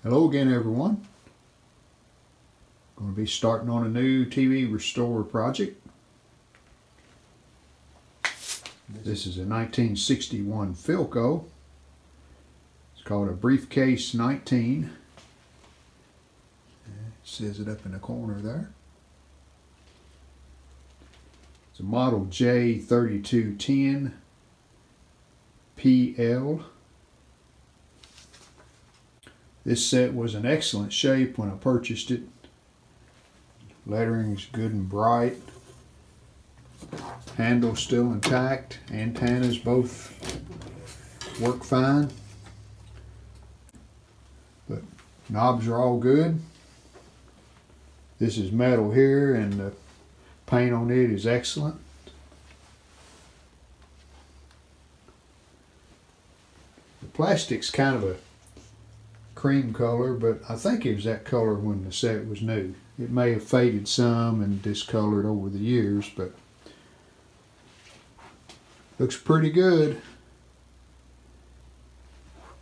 Hello again, everyone. Going to be starting on a new TV restore project. This is a 1961 Philco. It's called a Briefcase 19. It says it up in the corner there. It's a model J3210 PL. This set was in excellent shape when I purchased it. Lettering is good and bright. Handle's still intact. Antennas both work fine. But knobs are all good. This is metal here and the paint on it is excellent. The plastic's kind of a cream color, but I think it was that color when the set was new. It may have faded some and discolored over the years, but looks pretty good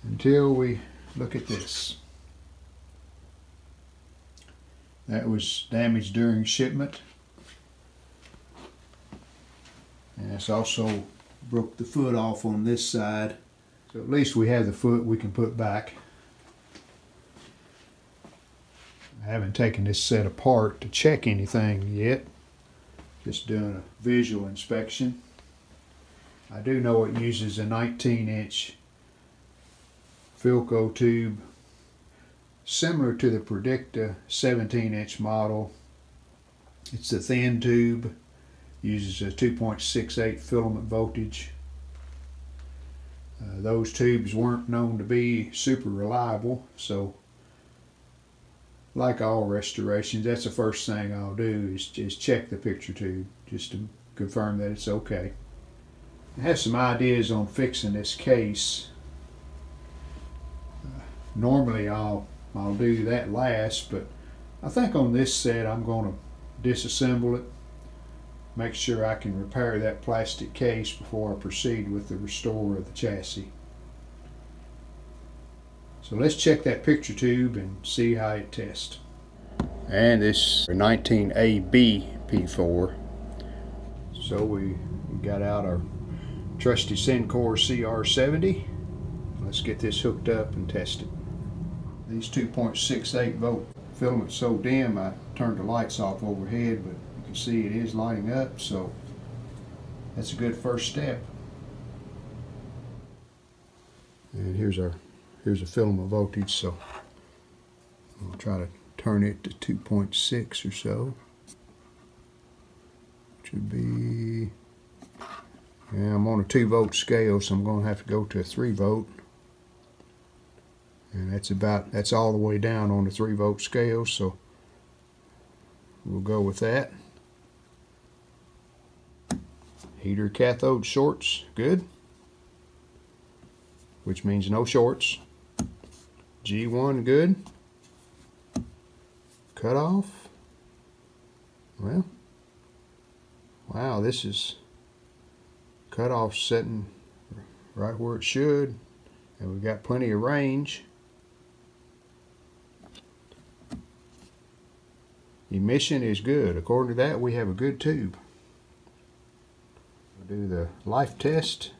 until we look at this. That was damaged during shipment, and it's also broke the foot off on this side, so at least we have the foot we can put back. I haven't taken this set apart to check anything yet, just doing a visual inspection. I do know it uses a 19-inch Philco tube, similar to the Predicta 17-inch model. It's a thin tube, uses a 2.68 filament voltage. Those tubes weren't known to be super reliable, so like all restorations, that's the first thing I'll do is check the picture tube just to confirm that it's okay. I have some ideas on fixing this case. Normally I'll do that last, but I think on this set I'm going to disassemble it, make sure I can repair that plastic case before I proceed with the restore of the chassis. So let's check that picture tube and see how it tests. And this 19AB P4. So we got out our trusty Syncor CR70. Let's get this hooked up and test it. These 2.68 volt filament's so dim I turned the lights off overhead, but you can see it is lighting up, so that's a good first step. And here's a filament voltage, so I'll try to turn it to 2.6 or so. Should be, yeah, I'm on a 2 volt scale, so I'm going to have to go to a 3 volt. And that's all the way down on the 3 volt scale, so we'll go with that. Heater cathode shorts, good. Which means no shorts. G1 good. Cut off. Well, wow, this is cut off setting right where it should, and we've got plenty of range. Emission is good. According to that, we have a good tube. We'll do the life test.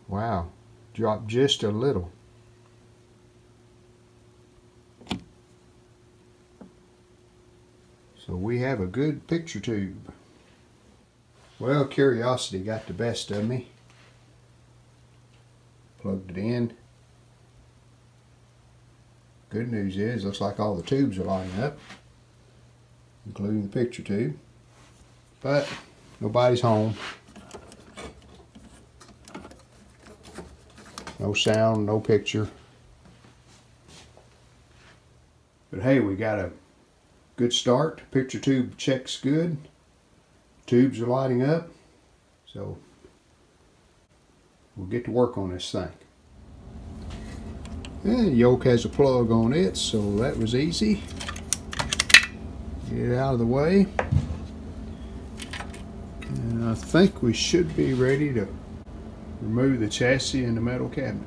Wow, dropped just a little. So we have a good picture tube. Well, curiosity got the best of me. Plugged it in. Good news is, looks like all the tubes are lighting up, including the picture tube. But nobody's home. No sound, no picture. But hey, we got a good start. Picture tube checks good. Tubes are lighting up. So we'll get to work on this thing. And the yoke has a plug on it, so that was easy. Get it out of the way. And I think we should be ready to remove the chassis and the metal cabinet.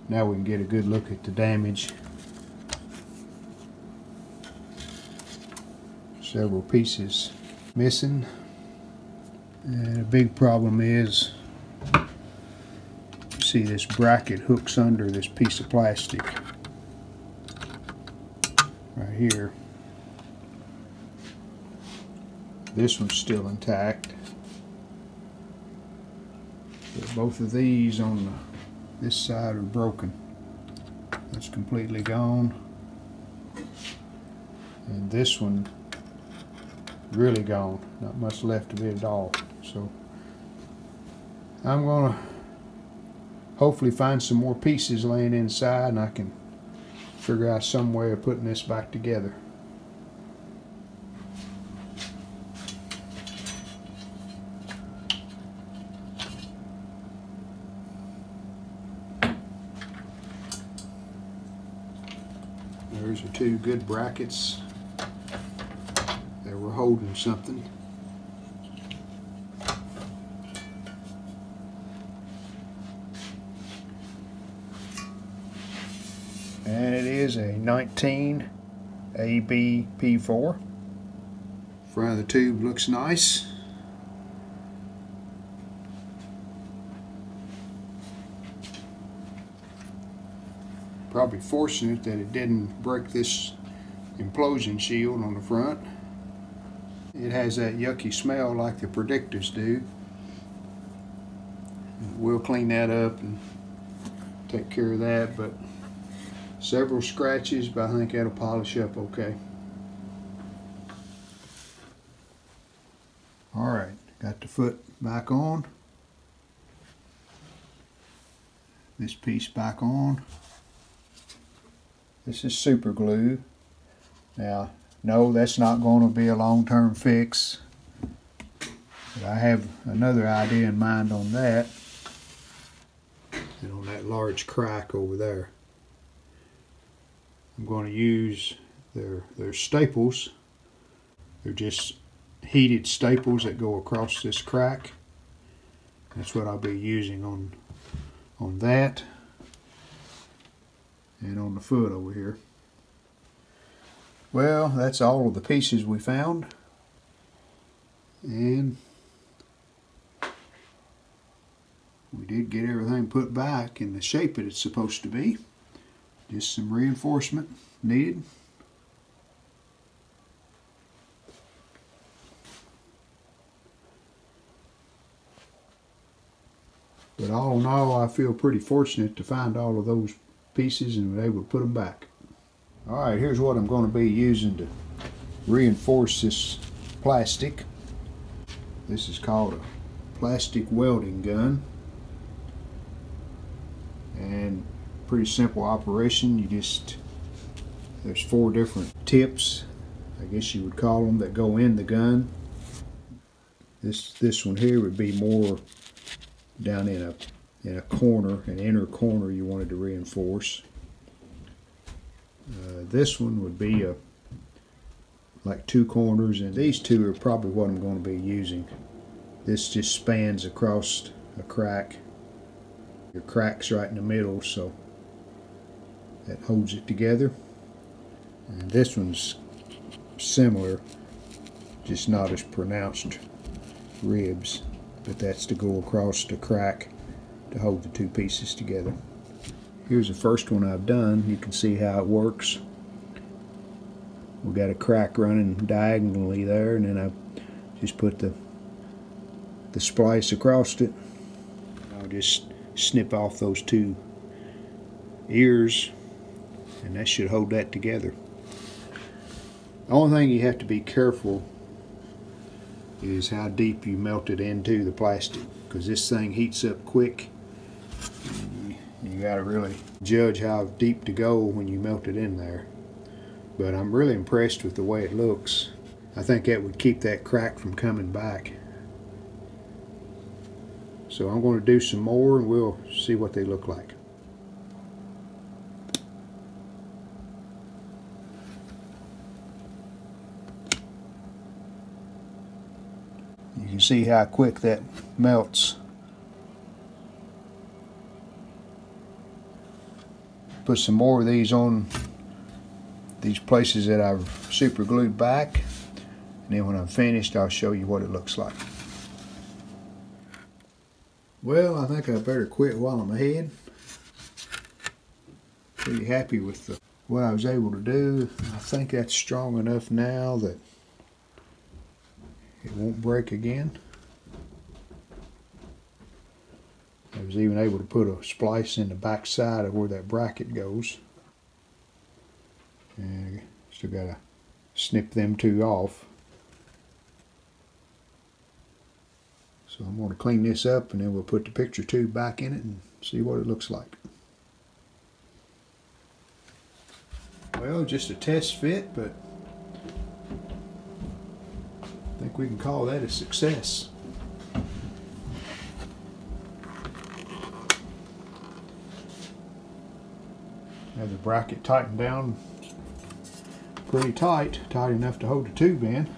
Now we can get a good look at the damage. Several pieces missing, and a big problem is, you see this bracket hooks under this piece of plastic right here. This one's still intact, but both of these on this side are broken. That's completely gone, and this one really gone. Not much left of it at all. So I'm gonna hopefully find some more pieces laying inside, and I can figure out some way of putting this back together. There's the two good brackets. We're holding something. And it is a 19 AB P4. Front of the tube looks nice. Probably fortunate that it didn't break this implosion shield on the front. It has that yucky smell like the predictors do. We'll clean that up and take care of that, but several scratches, but I think that'll polish up okay. Alright, got the foot back on. This piece back on. This is super glue. Now, no, that's not going to be a long-term fix. But I have another idea in mind on that. And on that large crack over there. I'm going to use their staples. They're just heated staples that go across this crack. That's what I'll be using on that. And on the foot over here. Well, that's all of the pieces we found, and we did get everything put back in the shape that it's supposed to be. Just some reinforcement needed. But all in all, I feel pretty fortunate to find all of those pieces and be able to put them back. Alright, here's what I'm going to be using to reinforce this plastic. This is called a plastic welding gun. And pretty simple operation. There's 4 different tips, I guess you would call them, that go in the gun. This one here would be more down in a corner, an inner corner you wanted to reinforce. This one would be like 2 corners, and these 2 are probably what I'm going to be using. This just spans across a crack. Your crack's right in the middle, so that holds it together. And this one's similar, just not as pronounced ribs, but that's to go across the crack to hold the 2 pieces together. Here's the first one I've done. You can see how it works. We've got a crack running diagonally there, and then I just put the splice across it. I'll just snip off those 2 ears, and that should hold that together. The only thing you have to be careful is how deep you melt it into the plastic, because this thing heats up quick. You got to really judge how deep to go when you melt it in there. But I'm really impressed with the way it looks. I think that would keep that crack from coming back. So I'm going to do some more and we'll see what they look like. can see how quick that melts. Put some more of these on these places that I've super glued back, and then when I'm finished I'll show you what it looks like. Well, I think I better quit while I'm ahead. Pretty happy with what I was able to do. I think that's strong enough now that it won't break again. I was even able to put a splice in the back side of where that bracket goes. And still got to snip them two off. So I'm going to clean this up, and then we'll put the picture tube back in it and see what it looks like. Well, just a test fit, but I think we can call that a success. Have the bracket tightened down pretty tight enough to hold the tube in.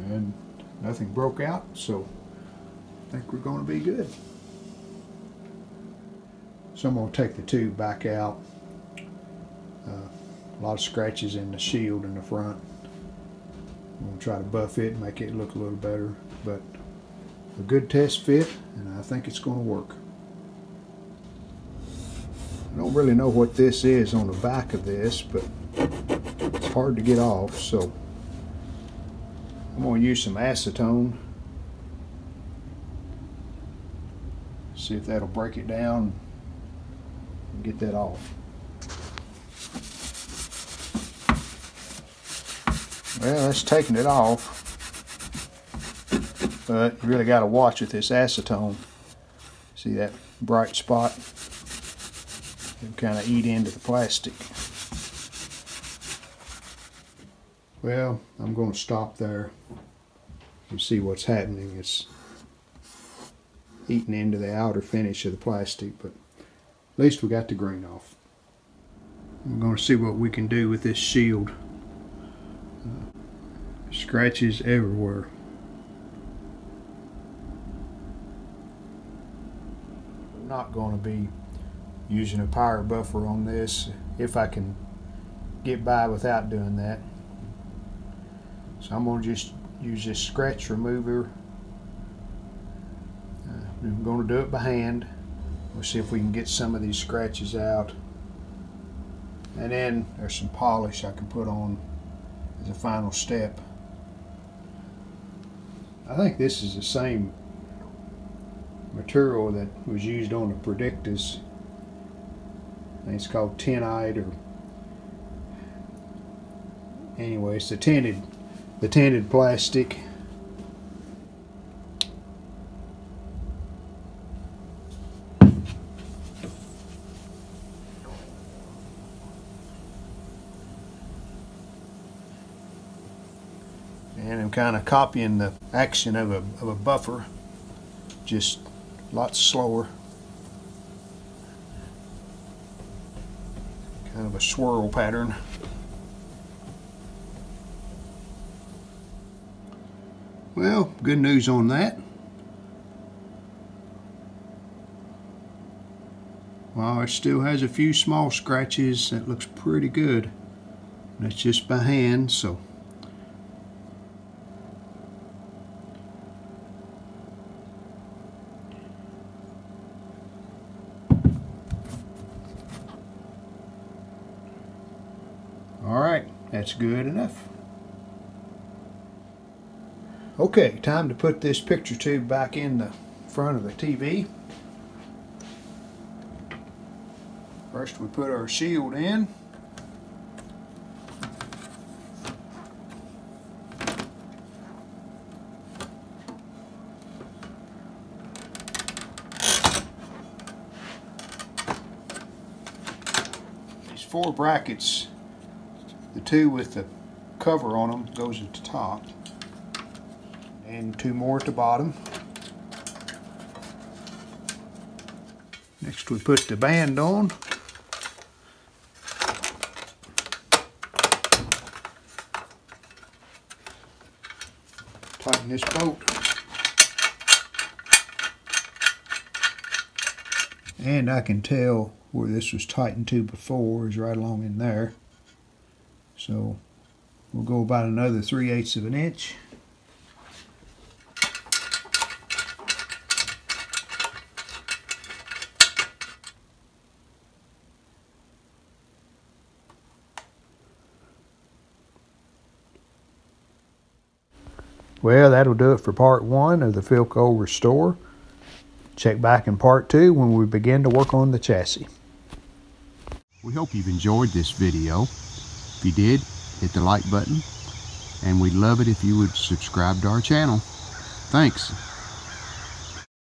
And nothing broke out, so I think we're going to be good. So I'm going to take the tube back out. A lot of scratches in the shield in the front. I'm going to try to buff it and make it look a little better, but a good test fit, and I think it's going to work. I don't really know what this is on the back of this, but it's hard to get off, so I'm going to use some acetone. See if that'll break it down and get that off. Well, that's taking it off, but you really got to watch with this acetone. See that bright spot? It'll kind of eat into the plastic. Well, I'm going to stop there. You see what's happening. It's eating into the outer finish of the plastic, but at least we got the green off. We're going to see what we can do with this shield. Scratches everywhere. I'm not going to be using a power buffer on this if I can get by without doing that. So I'm going to just use this scratch remover. I'm going to do it by hand. We'll see if we can get some of these scratches out. And then there's some polish I can put on as a final step. I think this is the same material that was used on the Predictus. I think it's called tinite, or anyway, it's the tinted plastic. And I'm kind of copying the action of a buffer, just lots slower. Kind of a swirl pattern. Well, good news on that. Well, it still has a few small scratches. That looks pretty good. That's just by hand, so. Alright, that's good enough. Okay, time to put this picture tube back in the front of the TV. First we put our shield in. These 4 brackets, the 2 with the cover on them goes at the top, and 2 more at the bottom. Next we put the band on. tighten this bolt. And I can tell where this was tightened to before is right along in there. So we'll go about another 3/8 of an inch. Well, that'll do it for part 1 of the Philco Restore. Check back in part 2 when we begin to work on the chassis. We hope you've enjoyed this video. If you did, hit the like button, and we'd love it if you would subscribe to our channel. Thanks.